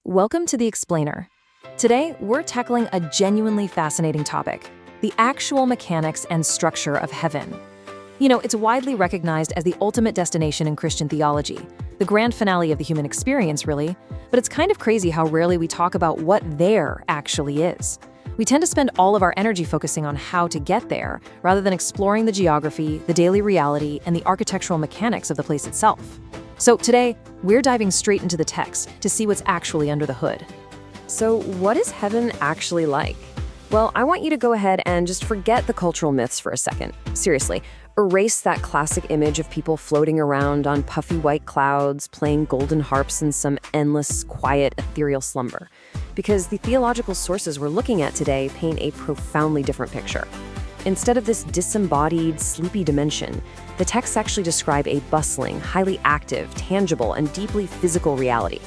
Welcome to The Explainer. Today, we're tackling a genuinely fascinating topic, the actual mechanics and structure of heaven. It's widely recognized as the ultimate destination in Christian theology, the grand finale of the human experience, really, but it's kind of crazy how rarely we talk about what there actually is. We tend to spend all of our energy focusing on how to get there, rather than exploring the geography, the daily reality, and the architectural mechanics of the place itself. So today, we're diving straight into the text to see what's actually under the hood. So what is heaven actually like? Well, I want you to go ahead and just forget the cultural myths for a second. Seriously, erase that classic image of people floating around on puffy white clouds, playing golden harps in some endless, quiet, ethereal slumber. Because the theological sources we're looking at today paint a profoundly different picture. Instead of this disembodied, sleepy dimension, the texts actually describe a bustling, highly active, tangible, and deeply physical reality.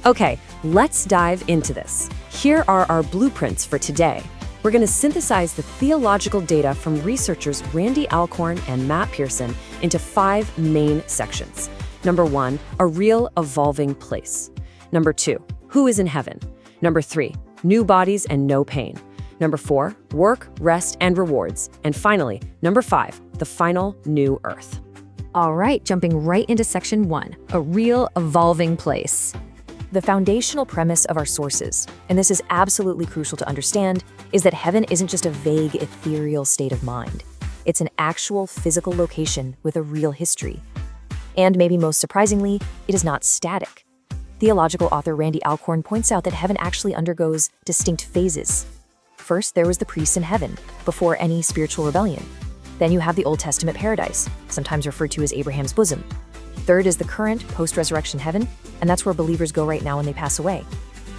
Okay, let's dive into this. Here are our blueprints for today. We're going to synthesize the theological data from researchers Randy Alcorn and Matt Pearson into 5 main sections. Number 1, a real evolving place. Number 2, who is in heaven? Number 3, new bodies and no pain. Number 4, work, rest, and rewards. And finally, number 5, the final new earth. All right, jumping right into section 1, a real evolving place. The foundational premise of our sources, and this is absolutely crucial to understand, is that heaven isn't just a vague, ethereal state of mind. It's an actual physical location with a real history. And maybe most surprisingly, it is not static. Theological author Randy Alcorn points out that heaven actually undergoes distinct phases. First, there was the priests in heaven, before any spiritual rebellion. Then you have the Old Testament paradise, sometimes referred to as Abraham's bosom. Third is the current post-resurrection heaven, and that's where believers go right now when they pass away.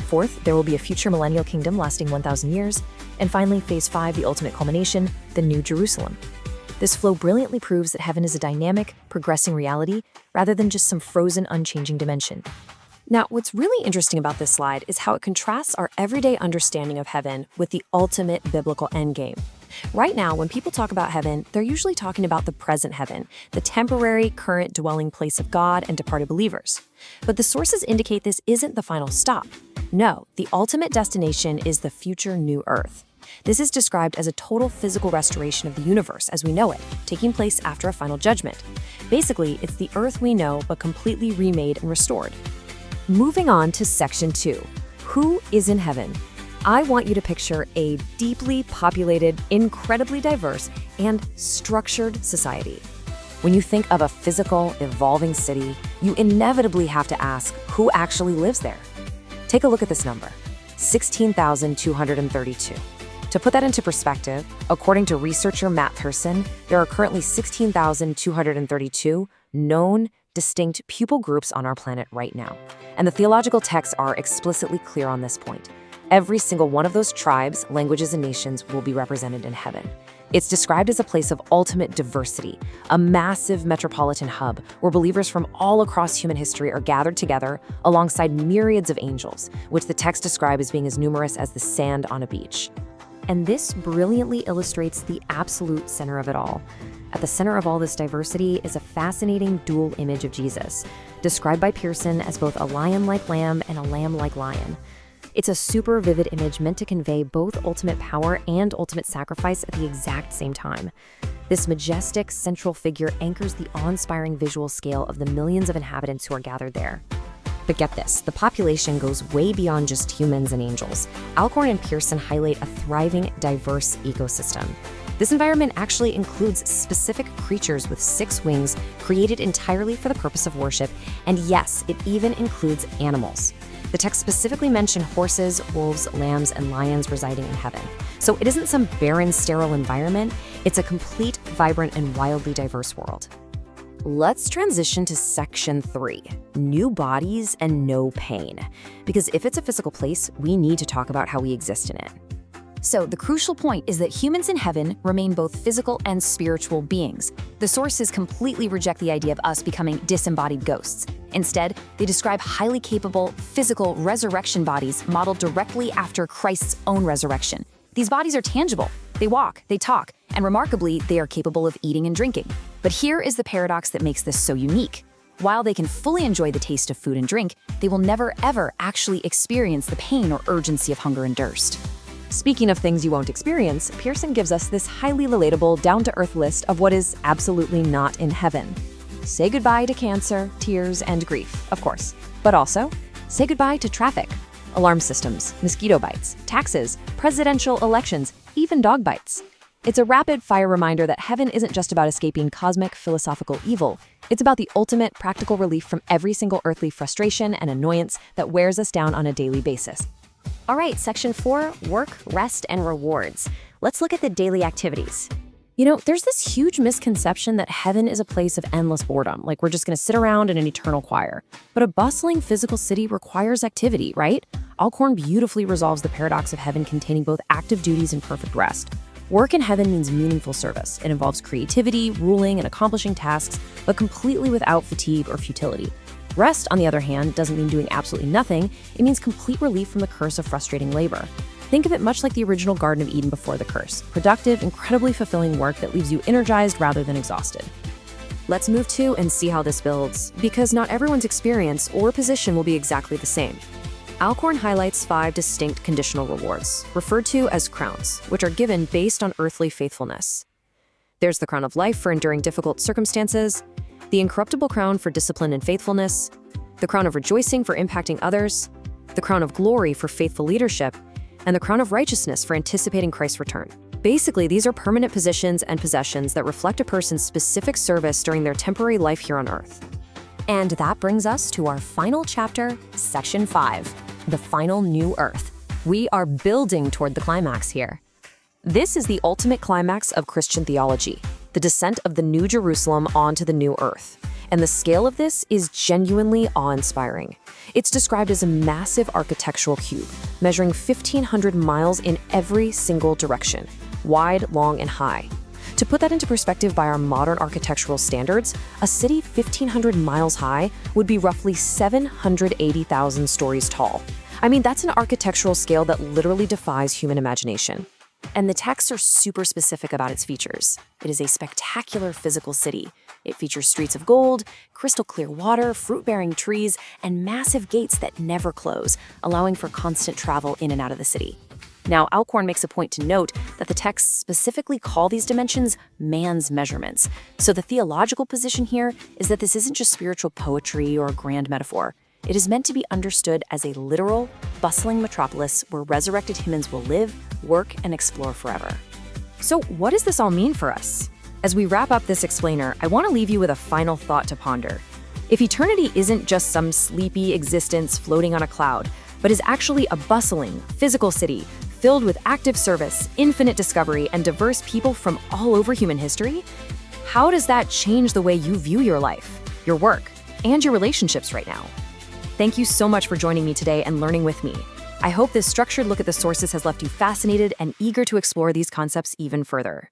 Fourth, there will be a future millennial kingdom lasting 1,000 years. And finally, phase 5, the ultimate culmination, the New Jerusalem. This flow brilliantly proves that heaven is a dynamic, progressing reality, rather than just some frozen, unchanging dimension. Now, what's really interesting about this slide is how it contrasts our everyday understanding of heaven with the ultimate biblical endgame. Right now, when people talk about heaven, they're usually talking about the present heaven, the temporary, current dwelling place of God and departed believers. But the sources indicate this isn't the final stop. No, the ultimate destination is the future new earth. This is described as a total physical restoration of the universe as we know it, taking place after a final judgment. Basically, it's the earth we know, but completely remade and restored. Moving on to section 2, who is in heaven? I want you to picture a deeply populated, incredibly diverse, and structured society. When you think of a physical, evolving city, you inevitably have to ask who actually lives there. Take a look at this number, 16,232. To put that into perspective, according to researcher Matt Pearson, there are currently 16,232 known, distinct pupil groups on our planet right now. And the theological texts are explicitly clear on this point. Every single one of those tribes, languages, and nations will be represented in heaven. It's described as a place of ultimate diversity, a massive metropolitan hub where believers from all across human history are gathered together alongside myriads of angels, which the text describe as being as numerous as the sand on a beach. And this brilliantly illustrates the absolute center of it all. At the center of all this diversity is a fascinating dual image of Jesus, described by Pearson as both a lion-like lamb and a lamb-like lion. It's a super vivid image meant to convey both ultimate power and ultimate sacrifice at the exact same time. This majestic central figure anchors the awe-inspiring visual scale of the millions of inhabitants who are gathered there. But get this, the population goes way beyond just humans and angels. Alcorn and Pearson highlight a thriving, diverse ecosystem. This environment actually includes specific creatures with 6 wings created entirely for the purpose of worship, and yes, it even includes animals. The text specifically mention horses, wolves, lambs, and lions residing in heaven. So it isn't some barren, sterile environment, it's a complete, vibrant, and wildly diverse world. Let's transition to section 3, new bodies and no pain. Because if it's a physical place, we need to talk about how we exist in it. So the crucial point is that humans in heaven remain both physical and spiritual beings. The sources completely reject the idea of us becoming disembodied ghosts. Instead, they describe highly capable, physical resurrection bodies modeled directly after Christ's own resurrection. These bodies are tangible. They walk, they talk, and remarkably, they are capable of eating and drinking. But here is the paradox that makes this so unique. While they can fully enjoy the taste of food and drink, they will never ever actually experience the pain or urgency of hunger and thirst. Speaking of things you won't experience, Pearson gives us this highly relatable, down-to-earth list of what is absolutely not in heaven. Say goodbye to cancer, tears, and grief, of course. But also, say goodbye to traffic, alarm systems, mosquito bites, taxes, presidential elections, even dog bites. It's a rapid-fire reminder that heaven isn't just about escaping cosmic philosophical evil. It's about the ultimate practical relief from every single earthly frustration and annoyance that wears us down on a daily basis. All right, section 4, work, rest, and rewards. Let's look at the daily activities. You know, there's this huge misconception that heaven is a place of endless boredom, like we're just going to sit around in an eternal choir. But a bustling physical city requires activity, right? Alcorn beautifully resolves the paradox of heaven containing both active duties and perfect rest. Work in heaven means meaningful service. It involves creativity, ruling, and accomplishing tasks, but completely without fatigue or futility. Rest, on the other hand, doesn't mean doing absolutely nothing. It means complete relief from the curse of frustrating labor. Think of it much like the original Garden of Eden before the curse. Productive, incredibly fulfilling work that leaves you energized rather than exhausted. Let's move to and see how this builds, because not everyone's experience or position will be exactly the same. Alcorn highlights 5 distinct conditional rewards, referred to as crowns, which are given based on earthly faithfulness. There's the crown of life for enduring difficult circumstances, the incorruptible crown for discipline and faithfulness, the crown of rejoicing for impacting others, the crown of glory for faithful leadership, and the crown of righteousness for anticipating Christ's return. Basically, these are permanent positions and possessions that reflect a person's specific service during their temporary life here on earth. And that brings us to our final chapter, section 5, the final new earth. We are building toward the climax here. This is the ultimate climax of Christian theology, the descent of the New Jerusalem onto the new earth. And the scale of this is genuinely awe-inspiring. It's described as a massive architectural cube, measuring 1,500 miles in every single direction, wide, long, and high. To put that into perspective by our modern architectural standards, a city 1,500 miles high would be roughly 780,000 stories tall. I mean, that's an architectural scale that literally defies human imagination. And the texts are super specific about its features. It is a spectacular physical city. It features streets of gold, crystal clear water, fruit-bearing trees, and massive gates that never close, allowing for constant travel in and out of the city. Now, Alcorn makes a point to note that the texts specifically call these dimensions man's measurements. So the theological position here is that this isn't just spiritual poetry or a grand metaphor. It is meant to be understood as a literal, bustling metropolis where resurrected humans will live, work, and explore forever. So what does this all mean for us? As we wrap up this explainer, I want to leave you with a final thought to ponder. If eternity isn't just some sleepy existence floating on a cloud, but is actually a bustling, physical city filled with active service, infinite discovery, and diverse people from all over human history, how does that change the way you view your life, your work, and your relationships right now? Thank you so much for joining me today and learning with me. I hope this structured look at the sources has left you fascinated and eager to explore these concepts even further.